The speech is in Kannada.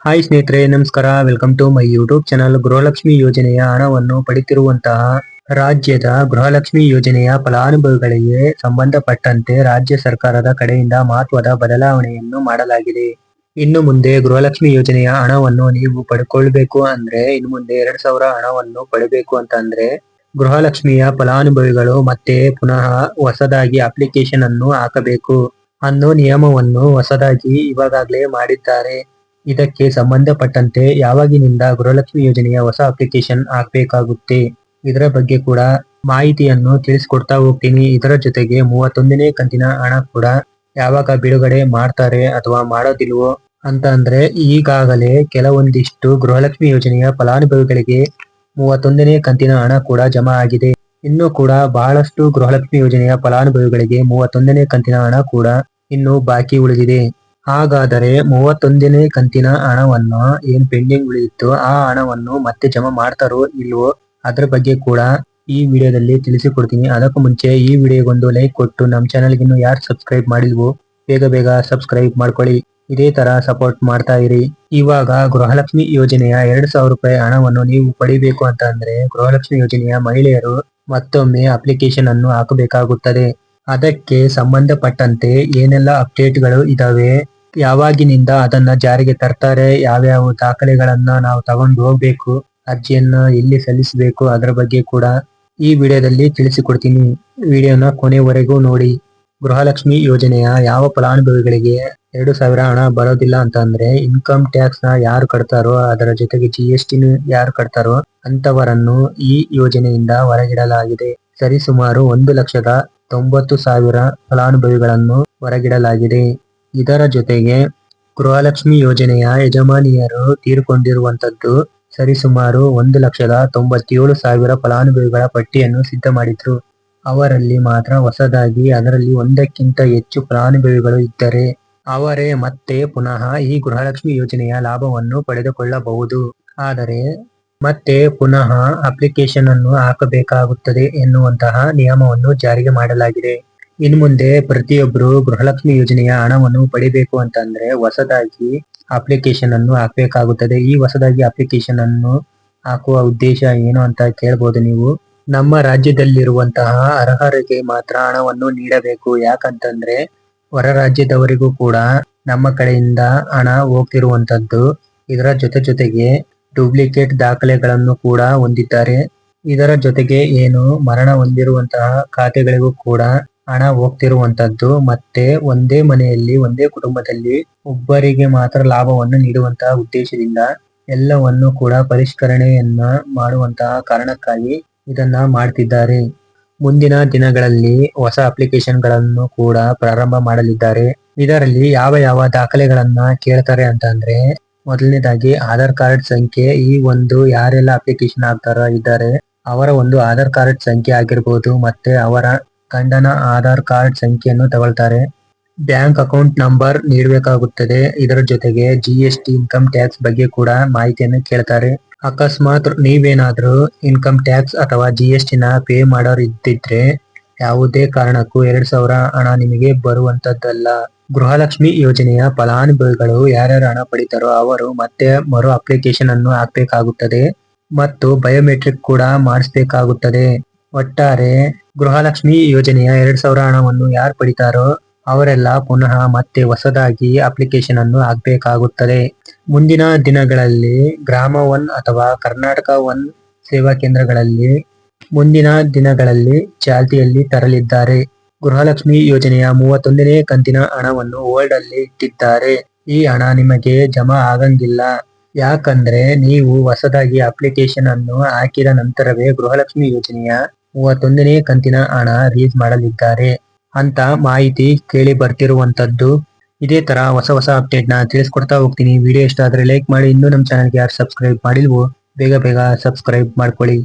ಹಾಯ್ ಸ್ನೇಹಿತರೆ, ನಮಸ್ಕಾರ. Welcome to my YouTube channel. Gruhalakshmi ಯೋಜನೆಯ ಹಣವನ್ನು ಪಡೆಯುತ್ತಿರುವಂತಹ ರಾಜ್ಯದ ಗೃಹಲಕ್ಷ್ಮಿ ಯೋಜನೆಯ ಫಲಾನುಭವಿಗಳಿಗೆ ಸಂಬಂಧಪಟ್ಟಂತೆ ರಾಜ್ಯ ಸರ್ಕಾರದ ಕಡೆಯಿಂದ ಮಹತ್ವದ ಬದಲಾವಣೆಯನ್ನು ಮಾಡಲಾಗಿದೆ. ಇನ್ನು ಮುಂದೆ ಗೃಹಲಕ್ಷ್ಮಿ ಯೋಜನೆಯ ಹಣವನ್ನು ನೀವು ಪಡ್ಕೊಳ್ಬೇಕು ಅಂದ್ರೆ, ಇನ್ನು ಮುಂದೆ 2,000 ಹಣವನ್ನು ಪಡಿಬೇಕು ಅಂತ ಅಂದ್ರೆ ಗೃಹಲಕ್ಷ್ಮಿಯ ಫಲಾನುಭವಿಗಳು ಮತ್ತೆ ಪುನಃ ಹೊಸದಾಗಿ ಅಪ್ಲಿಕೇಶನ್ ಅನ್ನು ಹಾಕಬೇಕು ಅನ್ನೋ ನಿಯಮವನ್ನು ಹೊಸದಾಗಿ ಇವಾಗಲೇ ಮಾಡಿದ್ದಾರೆ. ಇದಕ್ಕೆ ಸಂಬಂಧಪಟ್ಟಂತೆ ಯಾವಾಗಿನಿಂದ ಗೃಹಲಕ್ಷ್ಮಿ ಯೋಜನೆಯ ಹೊಸ ಅಪ್ಲಿಕೇಶನ್ ಹಾಕಬೇಕಾಗುತ್ತೆ, ಇದರ ಬಗ್ಗೆ ಕೂಡ ಮಾಹಿತಿಯನ್ನು ತಿಳಿಸ್ಕೊಡ್ತಾ ಹೋಗ್ತೀನಿ. ಇದರ ಜೊತೆಗೆ 31ನೇ ಕಂತಿನ ಹಣ ಕೂಡ ಯಾವಾಗ ಬಿಡುಗಡೆ ಮಾಡ್ತಾರೆ ಅಥವಾ ಮಾಡೋದಿಲ್ವೋ ಅಂತ ಅಂದ್ರೆ, ಈಗಾಗಲೇ ಕೆಲವೊಂದಿಷ್ಟು ಗೃಹಲಕ್ಷ್ಮಿ ಯೋಜನೆಯ ಫಲಾನುಭವಿಗಳಿಗೆ 31ನೇ ಕಂತಿನ ಹಣ ಕೂಡ ಜಮಾ ಆಗಿದೆ. ಇನ್ನು ಕೂಡ ಬಹಳಷ್ಟು ಗೃಹಲಕ್ಷ್ಮಿ ಯೋಜನೆಯ ಫಲಾನುಭವಿಗಳಿಗೆ 31ನೇ ಕಂತಿನ ಹಣ ಕೂಡ ಇನ್ನು ಬಾಕಿ ಉಳಿದಿದೆ. ಹಾಗಾದರೆ 31ನೇ ಕಂತಿನ ಹಣವನ್ನು ಏನ್ ಪೆಂಡಿಂಗ್ ಉಳಿದಿತ್ತು, ಆ ಹಣವನ್ನು ಮತ್ತೆ ಜಮಾ ಮಾಡ್ತಾರೋ ಇಲ್ವೋ ಅದ್ರ ಬಗ್ಗೆ ಕೂಡ ಈ ವಿಡಿಯೋದಲ್ಲಿ ತಿಳಿಸಿಕೊಡ್ತೀನಿ. ಅದಕ್ಕೂ ಮುಂಚೆ ಈ ವಿಡಿಯೋಗೊಂದು ಲೈಕ್ ಕೊಟ್ಟು ನಮ್ಮ ಚಾನಲ್ಗೆ ಇನ್ನೂ ಯಾರು ಸಬ್ಸ್ಕ್ರೈಬ್ ಮಾಡಿಲ್ವೋ ಬೇಗ ಸಬ್ಸ್ಕ್ರೈಬ್ ಮಾಡ್ಕೊಳ್ಳಿ. ಇದೇ ತರ ಸಪೋರ್ಟ್ ಮಾಡ್ತಾ ಇರಿ. ಇವಾಗ ಗೃಹಲಕ್ಷ್ಮಿ ಯೋಜನೆಯ 2,000 ರೂಪಾಯಿ ಹಣವನ್ನು ನೀವು ಪಡಿಬೇಕು ಅಂತ ಅಂದ್ರೆ, ಗೃಹಲಕ್ಷ್ಮಿ ಯೋಜನೆಯ ಮಹಿಳೆಯರು ಮತ್ತೊಮ್ಮೆ ಅಪ್ಲಿಕೇಶನ್ ಅನ್ನು ಹಾಕಬೇಕಾಗುತ್ತದೆ. ಅದಕ್ಕೆ ಸಂಬಂಧಪಟ್ಟಂತೆ ಏನೆಲ್ಲ ಅಪ್ಡೇಟ್ಗಳು ಇದಾವೆ, ಯಾವಾಗಿನಿಂದ ಅದನ್ನ ಜಾರಿಗೆ ತರ್ತಾರೆ, ಯಾವ್ಯಾವ ದಾಖಲೆಗಳನ್ನ ನಾವು ತಗೊಂಡು ಹೋಗ್ಬೇಕು, ಅರ್ಜಿಯನ್ನ ಎಲ್ಲಿ ಸಲ್ಲಿಸಬೇಕು, ಅದರ ಬಗ್ಗೆ ಕೂಡ ಈ ವಿಡಿಯೋದಲ್ಲಿ ತಿಳಿಸಿಕೊಡ್ತೀನಿ. ವಿಡಿಯೋನ ಕೊನೆವರೆಗೂ ನೋಡಿ. ಗೃಹಲಕ್ಷ್ಮಿ ಯೋಜನೆಯ ಯಾವ ಫಲಾನುಭವಿಗಳಿಗೆ 2,000 ಹಣ ಬರೋದಿಲ್ಲ ಅಂತ ಅಂದ್ರೆ, ಇನ್ಕಮ್ ಟ್ಯಾಕ್ಸ್ ನ ಯಾರು ಕಟ್ತಾರೋ, ಅದರ ಜೊತೆಗೆ GST ಯಾರು ಕಟ್ತಾರೋ ಅಂತವರನ್ನು ಈ ಯೋಜನೆಯಿಂದ ಹೊರಗಿಡಲಾಗಿದೆ. ಸರಿಸುಮಾರು 1,90,000 ಫಲಾನುಭವಿಗಳನ್ನು ಹೊರಗಿಡಲಾಗಿದೆ. ಇದರ ಜೊತೆಗೆ ಗೃಹಲಕ್ಷ್ಮಿ ಯೋಜನೆಯ ಯಜಮಾನಿಯರು ತೀರ್ಕೊಂಡಿರುವಂತದ್ದು ಸರಿಸುಮಾರು 1,97,000 ಫಲಾನುಭವಿಗಳ ಪಟ್ಟಿಯನ್ನು ಸಿದ್ಧ ಮಾಡಿದ್ರು. ಅವರಲ್ಲಿ ಮಾತ್ರ ಹೊಸದಾಗಿ ಅದರಲ್ಲಿ ಒಂದಕ್ಕಿಂತ ಹೆಚ್ಚು ಫಲಾನುಭವಿಗಳು ಇದ್ದರೆ ಅವರೇ ಮತ್ತೆ ಪುನಃ ಈ ಗೃಹಲಕ್ಷ್ಮಿ ಯೋಜನೆಯ ಲಾಭವನ್ನು ಪಡೆದುಕೊಳ್ಳಬಹುದು. ಆದರೆ ಮತ್ತೆ ಪುನಃ ಅಪ್ಲಿಕೇಶನ್ ಅನ್ನು ಹಾಕಬೇಕಾಗುತ್ತದೆ ಎನ್ನುವಂತಹ ನಿಯಮವನ್ನು ಜಾರಿಗೆ ಮಾಡಲಾಗಿದೆ. ಇನ್ನು ಮುಂದೆ ಪ್ರತಿಯೊಬ್ಬರು ಗೃಹಲಕ್ಷ್ಮಿ ಯೋಜನೆಯ ಹಣವನ್ನು ಪಡಿಬೇಕು ಅಂತಂದ್ರೆ ಹೊಸದಾಗಿ ಅಪ್ಲಿಕೇಶನ್ ಅನ್ನು ಹಾಕಬೇಕಾಗುತ್ತದೆ. ಈ ಹೊಸದಾಗಿ ಅಪ್ಲಿಕೇಶನ್ ಅನ್ನು ಹಾಕುವ ಉದ್ದೇಶ ಏನು ಅಂತ ಕೇಳಬಹುದು ನೀವು. ನಮ್ಮ ರಾಜ್ಯದಲ್ಲಿರುವಂತಹ ಅರ್ಹರಿಗೆ ಮಾತ್ರ ಹಣವನ್ನು ನೀಡಬೇಕು. ಯಾಕಂತಂದ್ರೆ ಹೊರ ರಾಜ್ಯದವರಿಗೂ ಕೂಡ ನಮ್ಮ ಕಡೆಯಿಂದ ಹಣ ಹೋಗ್ತಿರುವಂತದ್ದು. ಇದರ ಜೊತೆಗೆ ಡೂಪ್ಲಿಕೇಟ್ ದಾಖಲೆಗಳನ್ನು ಕೂಡ ಹೊಂದಿದ್ದಾರೆ. ಇದರ ಜೊತೆಗೆ ಏನು ಮರಣ ಹೊಂದಿರುವಂತಹ ಖಾತೆಗಳಿಗೂ ಕೂಡ ಹಣ ಹೋಗ್ತಿರುವಂತದ್ದು. ಮತ್ತೆ ಒಂದೇ ಮನೆಯಲ್ಲಿ ಒಂದೇ ಕುಟುಂಬದಲ್ಲಿ ಒಬ್ಬರಿಗೆ ಮಾತ್ರ ಲಾಭವನ್ನು ನೀಡುವಂತಹ ಉದ್ದೇಶದಿಂದ ಎಲ್ಲವನ್ನು ಕೂಡ ಪರಿಷ್ಕರಣೆಯನ್ನ ಮಾಡುವಂತಹ ಕಾರಣಕ್ಕಾಗಿ ಇದನ್ನ ಮಾಡ್ತಿದ್ದಾರೆ. ಮುಂದಿನ ದಿನಗಳಲ್ಲಿ ಹೊಸ ಅಪ್ಲಿಕೇಶನ್ ಗಳನ್ನು ಕೂಡ ಪ್ರಾರಂಭ ಮಾಡಲಿದ್ದಾರೆ. ಇದರಲ್ಲಿ ಯಾವ ದಾಖಲೆಗಳನ್ನ ಕೇಳ್ತಾರೆ ಅಂತ ಅಂದ್ರೆ, ಮೊದಲನೇದಾಗಿ ಆಧಾರ್ ಕಾರ್ಡ್ ಸಂಖ್ಯೆ. ಈ ಒಂದು ಯಾರೆಲ್ಲ ಅಪ್ಲಿಕೇಶನ್ ಹಾಕ್ತಾರ ಇದ್ದಾರೆ ಅವರ ಒಂದು ಆಧಾರ್ ಕಾರ್ಡ್ ಸಂಖ್ಯೆ ಆಗಿರ್ಬೋದು, ಮತ್ತೆ ಅವರ ಗಂಡನ ಆಧಾರ್ ಕಾರ್ಡ್ ಸಂಖ್ಯೆಯನ್ನು ತಗೊಳ್ತಾರೆ. ಬ್ಯಾಂಕ್ ಅಕೌಂಟ್ ನಂಬರ್ ನೀಡಬೇಕಾಗುತ್ತದೆ. ಇದರ ಜೊತೆಗೆ GST ಇನ್ಕಮ್ ಟ್ಯಾಕ್ಸ್ ಬಗ್ಗೆ ಕೂಡ ಮಾಹಿತಿಯನ್ನು ಕೇಳ್ತಾರೆ. ಅಕಸ್ಮಾತ್ ನೀವೇನಾದ್ರೂ ಇನ್ಕಮ್ ಟ್ಯಾಕ್ಸ್ ಅಥವಾ GST ನ ಪೇ ಮಾಡೋರು ಇದ್ದಿದ್ರೆ ಯಾವುದೇ ಕಾರಣಕ್ಕೂ 2,000 ಹಣ ನಿಮಗೆ ಬರುವಂತದ್ದಲ್ಲ. ಗೃಹಲಕ್ಷ್ಮಿ ಯೋಜನೆಯ ಫಲಾನುಭವಿಗಳು ಯಾರ್ಯಾರು ಹಣ ಪಡಿತಾರೋ ಅವರು ಮತ್ತೆ ಮರು ಅಪ್ಲಿಕೇಶನ್ ಅನ್ನು ಹಾಕಬೇಕಾಗುತ್ತದೆ ಮತ್ತು ಬಯೋಮೆಟ್ರಿಕ್ ಕೂಡ ಮಾಡಿಸಬೇಕಾಗುತ್ತದೆ. ಒಟ್ಟಾರೆ ಗೃಹಲಕ್ಷ್ಮಿ ಯೋಜನೆಯ 2,000 ಹಣವನ್ನು ಯಾರು ಪಡಿತಾರೋ ಅವರೆಲ್ಲ ಪುನಃ ಮತ್ತೆ ಹೊಸದಾಗಿ ಅಪ್ಲಿಕೇಶನ್ ಅನ್ನು ಹಾಕಬೇಕಾಗುತ್ತದೆ. ಮುಂದಿನ ದಿನಗಳಲ್ಲಿ ಗ್ರಾಮ ಒನ್ ಅಥವಾ ಕರ್ನಾಟಕ ಒನ್ ಸೇವಾ ಕೇಂದ್ರಗಳಲ್ಲಿ ಮುಂದಿನ ದಿನಗಳಲ್ಲಿ ಚಾಲ್ತಿಯಲ್ಲಿ ತರಲಿದ್ದಾರೆ. ಗೃಹಲಕ್ಷ್ಮಿ ಯೋಜನೆಯ 31ನೇ ಕಂತಿನ ಹಣವನ್ನು ಹೋಲ್ಡ್ ಅಲ್ಲಿ ಇಟ್ಟಿದ್ದಾರೆ. ಈ ಹಣ ನಿಮಗೆ ಜಮಾ ಆಗಂಗಿಲ್ಲ. ಯಾಕಂದ್ರೆ ನೀವು ಹೊಸದಾಗಿ ಅಪ್ಲಿಕೇಶನ್ ಅನ್ನು ಹಾಕಿದ ನಂತರವೇ ಗೃಹಲಕ್ಷ್ಮಿ ಯೋಜನೆಯ 31ನೇ ಕಂತಿನ ಹಣ ರಿಲೀಸ್ ಮಾಡಲಿದ್ದಾರೆ ಅಂತ ಮಾಹಿತಿ ಕೇಳಿ ಬರ್ತಿರುವಂತದ್ದು. ಇದೇ ತರ ಹೊಸ ಅಪ್ಡೇಟ್ ನ ತಿಳಿಸ್ಕೊಡ್ತಾ ಹೋಗ್ತೀನಿ. ವಿಡಿಯೋ ಇಷ್ಟ ಆದ್ರೆ ಲೈಕ್ ಮಾಡಿ. ಇನ್ನೂ ನಮ್ಮ ಚಾನಲ್ಗೆ ಯಾರು ಸಬ್ಸ್ಕ್ರೈಬ್ ಮಾಡಿಲ್ವೋ ಬೇಗ ಸಬ್ಸ್ಕ್ರೈಬ್ ಮಾಡ್ಕೊಳ್ಳಿ.